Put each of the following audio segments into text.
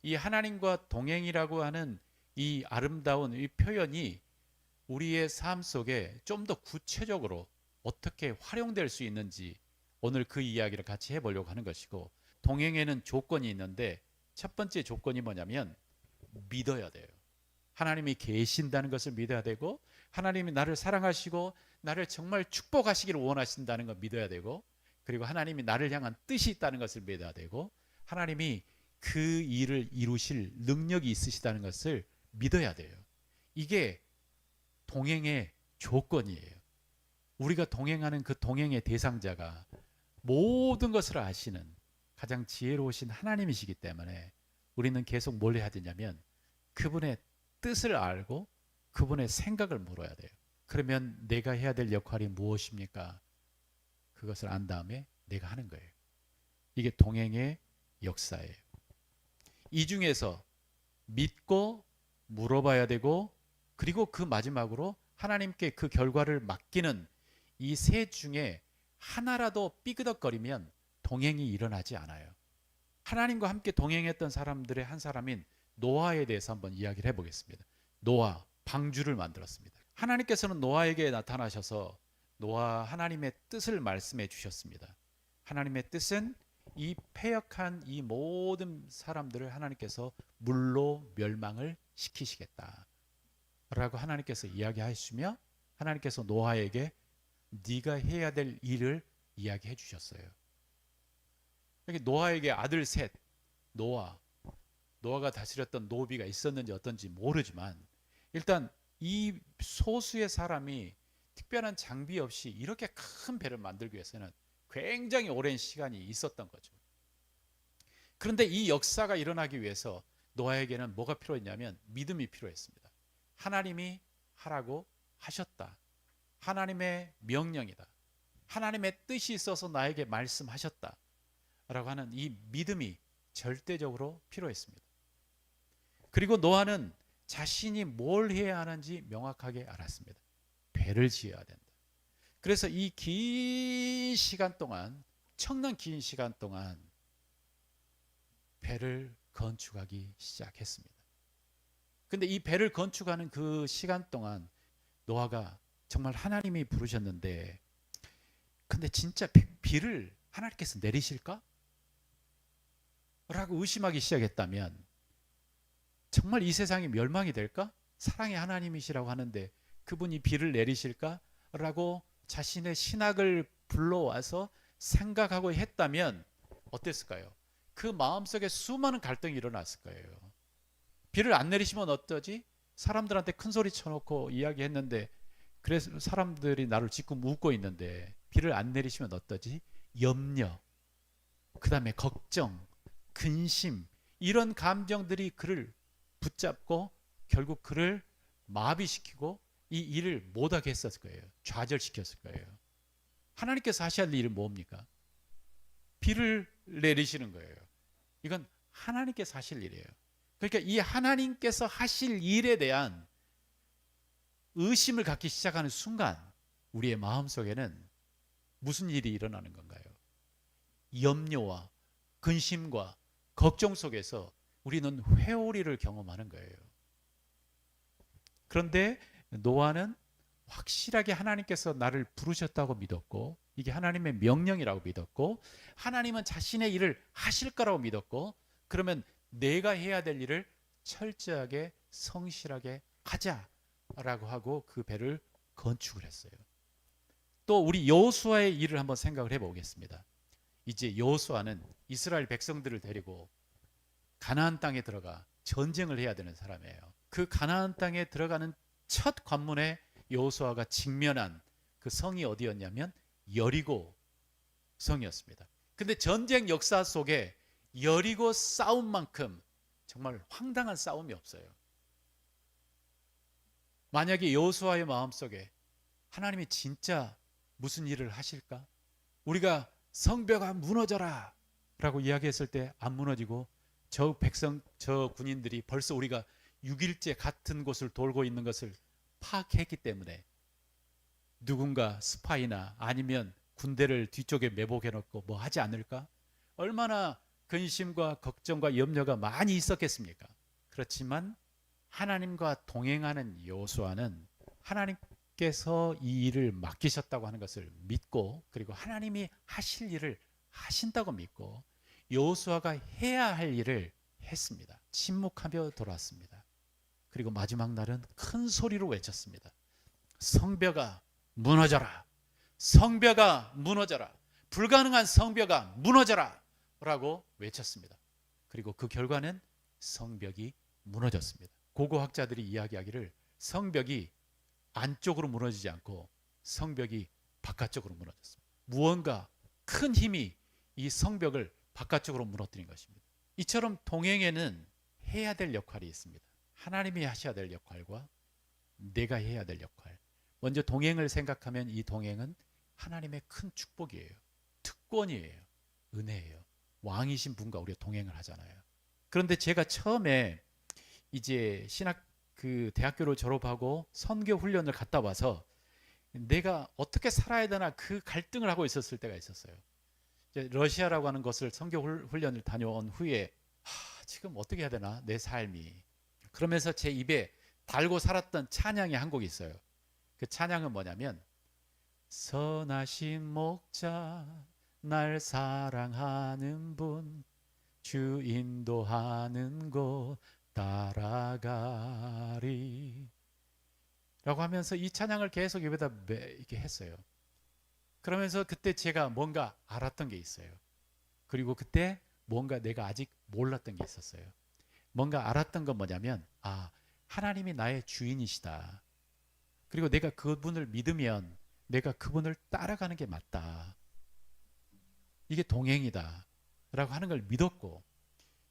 이 하나님과 동행이라고 하는 이 아름다운 이 표현이 우리의 삶 속에 좀 더 구체적으로 어떻게 활용될 수 있는지 오늘 그 이야기를 같이 해보려고 하는 것이고, 동행에는 조건이 있는데 첫 번째 조건이 뭐냐면 믿어야 돼요. 하나님이 계신다는 것을 믿어야 되고, 하나님이 나를 사랑하시고 나를 정말 축복하시기를 원하신다는 걸 믿어야 되고, 그리고 하나님이 나를 향한 뜻이 있다는 것을 믿어야 되고, 하나님이 그 일을 이루실 능력이 있으시다는 것을 믿어야 돼요. 이게 동행의 조건이에요. 우리가 동행하는 그 동행의 대상자가 모든 것을 아시는 가장 지혜로우신 하나님이시기 때문에 우리는 계속 뭘 해야 되냐면 그분의 뜻을 알고 그분의 생각을 물어야 돼요. 그러면 내가 해야 될 역할이 무엇입니까? 그것을 안 다음에 내가 하는 거예요. 이게 동행의 역사예요. 이 중에서 믿고 물어봐야 되고, 그리고 그 마지막으로 하나님께 그 결과를 맡기는 이 세 중에 하나라도 삐그덕거리면 동행이 일어나지 않아요. 하나님과 함께 동행했던 사람들의 한 사람인 노아에 대해서 한번 이야기를 해보겠습니다. 노아, 방주를 만들었습니다. 하나님께서는 노아에게 나타나셔서 노아 하나님의 뜻을 말씀해 주셨습니다. 하나님의 뜻은 이 패역한 이 모든 사람들을 하나님께서 물로 멸망을 시키시겠다 라고 하나님께서 이야기하시며, 하나님께서 노아에게 네가 해야 될 일을 이야기해 주셨어요. 여기 노아에게 아들 셋, 노아가 다스렸던 노비가 있었는지 어떤지 모르지만, 일단 이 소수의 사람이 특별한 장비 없이 이렇게 큰 배를 만들기 위해서는 굉장히 오랜 시간이 있었던 거죠. 그런데 이 역사가 일어나기 위해서 노아에게는 뭐가 필요했냐면 믿음이 필요했습니다. 하나님이 하라고 하셨다. 하나님의 명령이다. 하나님의 뜻이 있어서 나에게 말씀하셨다 라고 하는 이 믿음이 절대적으로 필요했습니다. 그리고 노아는 자신이 뭘 해야 하는지 명확하게 알았습니다. 배를 지어야 된다. 그래서 이 긴 시간 동안, 청난 긴 시간 동안 배를 건축하기 시작했습니다. 근데 이 배를 건축하는 그 시간 동안 노아가 정말 하나님이 부르셨는데, 근데 진짜 비를 하나님께서 내리실까? 라고 의심하기 시작했다면 정말 이 세상이 멸망이 될까? 사랑의 하나님이시라고 하는데 그분이 비를 내리실까? 라고 자신의 신학을 불러와서 생각하고 했다면 어땠을까요? 그 마음속에 수많은 갈등이 일어났을 거예요. 비를 안 내리시면 어떠지? 사람들한테 큰 소리 쳐놓고 이야기했는데, 그래서 사람들이 나를 지금 웃고 있는데 비를 안 내리시면 어떠지? 염려, 그 다음에 걱정, 근심, 이런 감정들이 그를 붙잡고 결국 그를 마비시키고 이 일을 못하게 했었을 거예요. 좌절시켰을 거예요. 하나님께서 하셔야 할 일은 뭡니까? 비를 내리시는 거예요. 이건 하나님께서 하실 일이에요. 그러니까 이 하나님께서 하실 일에 대한 의심을 갖기 시작하는 순간 우리의 마음속에는 무슨 일이 일어나는 건가요? 염려와 근심과 걱정 속에서 우리는 회오리를 경험하는 거예요. 그런데 노아는 확실하게 하나님께서 나를 부르셨다고 믿었고, 이게 하나님의 명령이라고 믿었고, 하나님은 자신의 일을 하실 거라고 믿었고, 그러면 내가 해야 될 일을 철저하게 성실하게 하자라고 하고 그 배를 건축을 했어요. 또 우리 여호수아의 일을 한번 생각을 해보겠습니다. 이제 여호수아는 이스라엘 백성들을 데리고 가나안 땅에 들어가 전쟁을 해야 되는 사람이에요. 그 가나안 땅에 들어가는 첫 관문에 여호수아가 직면한 그 성이 어디였냐면 여리고 성이었습니다. 근데 전쟁 역사 속에 여리고 싸움만큼 정말 황당한 싸움이 없어요. 만약에 여호수아의 마음속에 하나님이 진짜 무슨 일을 하실까? 우리가 성벽아 무너져라 라고 이야기했을 때 안 무너지고 저 백성, 저 군인들이 벌써 우리가 6일째 같은 곳을 돌고 있는 것을 파악했기 때문에 누군가 스파이나 아니면 군대를 뒤쪽에 매복해 놓고 뭐 하지 않을까? 얼마나 근심과 걱정과 염려가 많이 있었겠습니까? 그렇지만 하나님과 동행하는 여호수아는 하나님께서 이 일을 맡기셨다고 하는 것을 믿고, 그리고 하나님이 하실 일을 하신다고 믿고 여호수아가 해야 할 일을 했습니다. 침묵하며 돌아왔습니다. 그리고 마지막 날은 큰 소리로 외쳤습니다. 성벽아 무너져라. 성벽아 무너져라. 불가능한 성벽아 무너져라 라고 외쳤습니다. 그리고 그 결과는 성벽이 무너졌습니다. 고고학자들이 이야기하기를 성벽이 안쪽으로 무너지지 않고 성벽이 바깥쪽으로 무너졌습니다. 무언가 큰 힘이 이 성벽을 바깥쪽으로 무너뜨린 것입니다. 이처럼 동행에는 해야 될 역할이 있습니다. 하나님이 하셔야 될 역할과 내가 해야 될 역할. 먼저 동행을 생각하면 이 동행은 하나님의 큰 축복이에요. 특권이에요. 은혜예요. 왕이신 분과 우리가 동행을 하잖아요. 그런데 제가 처음에 이제 대학교를 졸업하고 선교 훈련을 갔다 와서 내가 어떻게 살아야 되나 그 갈등을 하고 있었을 때가 있었어요. 이제 러시아라고 하는 것을 선교 훈련을 다녀온 후에 지금 어떻게 해야 되나 내 삶이. 그러면서 제 입에 달고 살았던 찬양이 한 곡이 있어요. 그 찬양은 뭐냐면 선하신 목자 날 사랑하는 분 주 인도하는 곳 따라가리 라고 하면서 이 찬양을 계속 입에다 이렇게 했어요. 그러면서 그때 제가 뭔가 알았던 게 있어요. 그리고 그때 뭔가 내가 아직 몰랐던 게 있었어요. 뭔가 알았던 건 뭐냐면 하나님이 나의 주인이시다. 그리고 내가 그분을 믿으면 내가 그분을 따라가는 게 맞다. 이게 동행이다 라고 하는 걸 믿었고,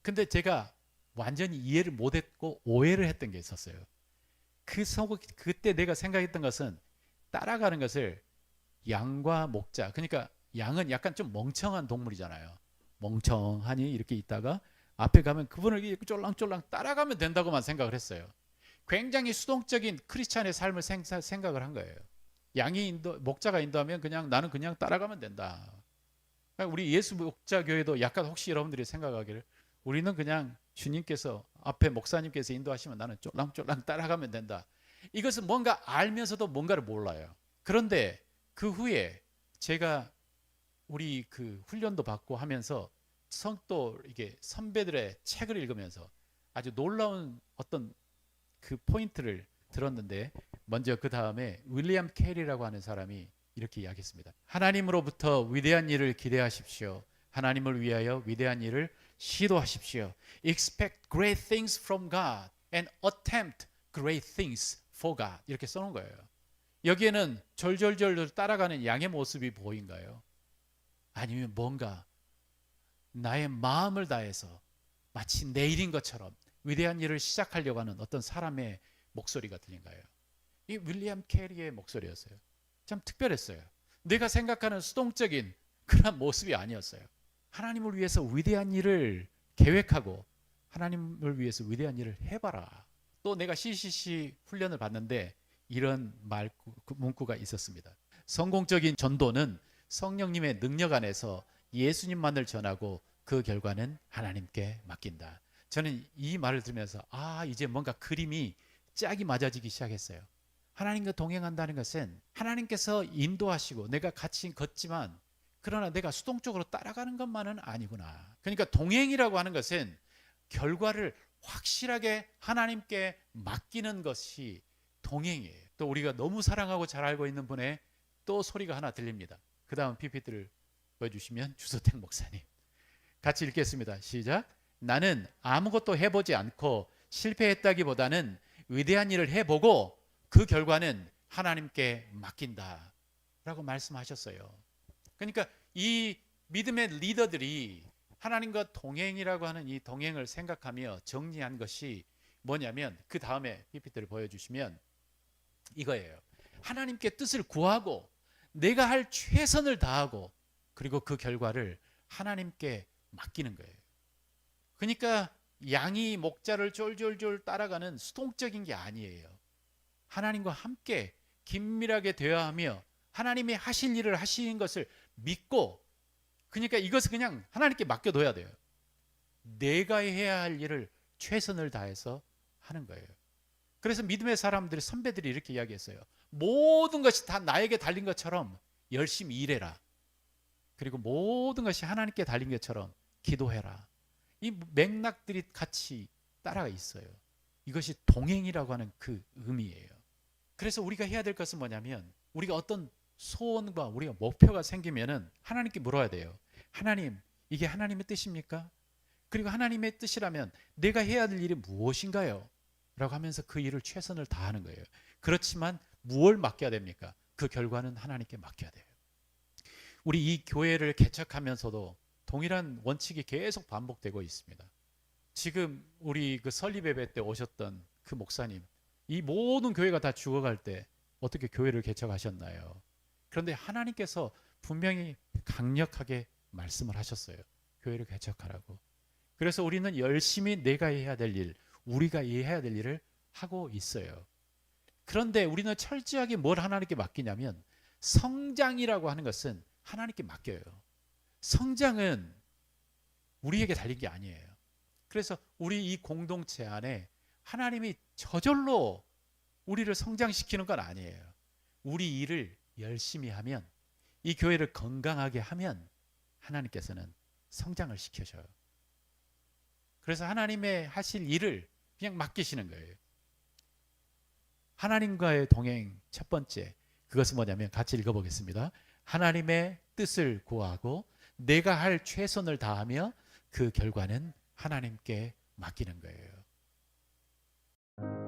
근데 제가 완전히 이해를 못했고 오해를 했던 게 있었어요. 그때 내가 생각했던 것은 따라가는 것을 양과 목자, 그러니까 양은 약간 좀 멍청한 동물이잖아요. 멍청하니 이렇게 있다가 앞에 가면 그분을 쫄랑쫄랑 따라가면 된다고만 생각을 했어요. 굉장히 수동적인 크리스찬의 삶을 생각을 한 거예요. 목자가 인도하면 나는 그냥 따라가면 된다. 우리 예수 목자 교회도 약간 혹시 여러분들이 생각하기를 우리는 그냥 주님께서 앞에 목사님께서 인도하시면 나는 쫄랑쫄랑 따라가면 된다. 이것은 뭔가 알면서도 뭔가를 몰라요. 그런데 그 후에 제가 우리 그 훈련도 받고 하면서 또 이게 선배들의 책을 읽으면서 아주 놀라운 어떤 그 포인트를 들었는데, 먼저 그 다음에 윌리엄 캐리라고 하는 사람이 이렇게 이야기했습니다. 하나님으로부터 위대한 일을 기대하십시오. 하나님을 위하여 위대한 일을 시도하십시오. Expect great things from God and attempt great things for God. 이렇게 써놓은 거예요. 여기에는 절절절 따라가는 양의 모습이 보인가요? 아니면 뭔가 나의 마음을 다해서 마치 내일인 것처럼 위대한 일을 시작하려고 하는 어떤 사람의 목소리가 들린가요? 이 윌리엄 캐리의 목소리였어요. 참 특별했어요. 내가 생각하는 수동적인 그런 모습이 아니었어요. 하나님을 위해서 위대한 일을 계획하고 하나님을 위해서 위대한 일을 해봐라. 또 내가 CCC 훈련을 받는데 이런 문구가 있었습니다. 성공적인 전도는 성령님의 능력 안에서 예수님만을 전하고 그 결과는 하나님께 맡긴다. 저는 이 말을 들으면서 이제 뭔가 그림이 짝이 맞아지기 시작했어요. 하나님과 동행한다는 것은 하나님께서 인도하시고 내가 같이 걷지만 그러나 내가 수동적으로 따라가는 것만은 아니구나. 그러니까 동행이라고 하는 것은 결과를 확실하게 하나님께 맡기는 것이 동행이에요. 또 우리가 너무 사랑하고 잘 알고 있는 분의 또 소리가 하나 들립니다. 그 다음 PPT를 보여주시면 주소택 목사님. 같이 읽겠습니다. 시작. 나는 아무것도 해보지 않고 실패했다기보다는 위대한 일을 해보고 그 결과는 하나님께 맡긴다 라고 말씀하셨어요. 그러니까 이 믿음의 리더들이 하나님과 동행이라고 하는 이 동행을 생각하며 정리한 것이 뭐냐면, 그 다음에 PPT를 보여주시면 이거예요. 하나님께 뜻을 구하고 내가 할 최선을 다하고 그리고 그 결과를 하나님께 맡기는 거예요. 그러니까 양이 목자를 쫄쫄쫄 따라가는 수동적인 게 아니에요. 하나님과 함께 긴밀하게 대화하며 하나님이 하실 일을 하시는 것을 믿고, 그러니까 이것을 그냥 하나님께 맡겨둬야 돼요. 내가 해야 할 일을 최선을 다해서 하는 거예요. 그래서 믿음의 사람들이, 선배들이 이렇게 이야기했어요. 모든 것이 다 나에게 달린 것처럼 열심히 일해라. 그리고 모든 것이 하나님께 달린 것처럼 기도해라. 이 맥락들이 같이 따라가 있어요. 이것이 동행이라고 하는 그 의미예요. 그래서 우리가 해야 될 것은 뭐냐면, 우리가 어떤 소원과 우리가 목표가 생기면은 하나님께 물어야 돼요. 하나님, 이게 하나님의 뜻입니까? 그리고 하나님의 뜻이라면 내가 해야 될 일이 무엇인가요? 라고 하면서 그 일을 최선을 다하는 거예요. 그렇지만 무엇을 맡겨야 됩니까? 그 결과는 하나님께 맡겨야 돼요. 우리 이 교회를 개척하면서도 동일한 원칙이 계속 반복되고 있습니다. 지금 우리 그 설립 예배 때 오셨던 그 목사님, 이 모든 교회가 다 죽어갈 때 어떻게 교회를 개척하셨나요? 그런데 하나님께서 분명히 강력하게 말씀을 하셨어요. 교회를 개척하라고. 그래서 우리는 열심히 내가 해야 될 일, 우리가 해야 될 일을 하고 있어요. 그런데 우리는 철저하게 뭘 하나님께 맡기냐면, 성장이라고 하는 것은 하나님께 맡겨요. 성장은 우리에게 달린 게 아니에요. 그래서 우리 이 공동체 안에 하나님이 저절로 우리를 성장시키는 건 아니에요. 우리 일을 열심히 하면, 이 교회를 건강하게 하면 하나님께서는 성장을 시켜줘요. 그래서 하나님의 하실 일을 그냥 맡기시는 거예요. 하나님과의 동행 첫 번째, 그것은 뭐냐면 같이 읽어보겠습니다. 하나님의 뜻을 구하고 내가 할 최선을 다하며 그 결과는 하나님께 맡기는 거예요.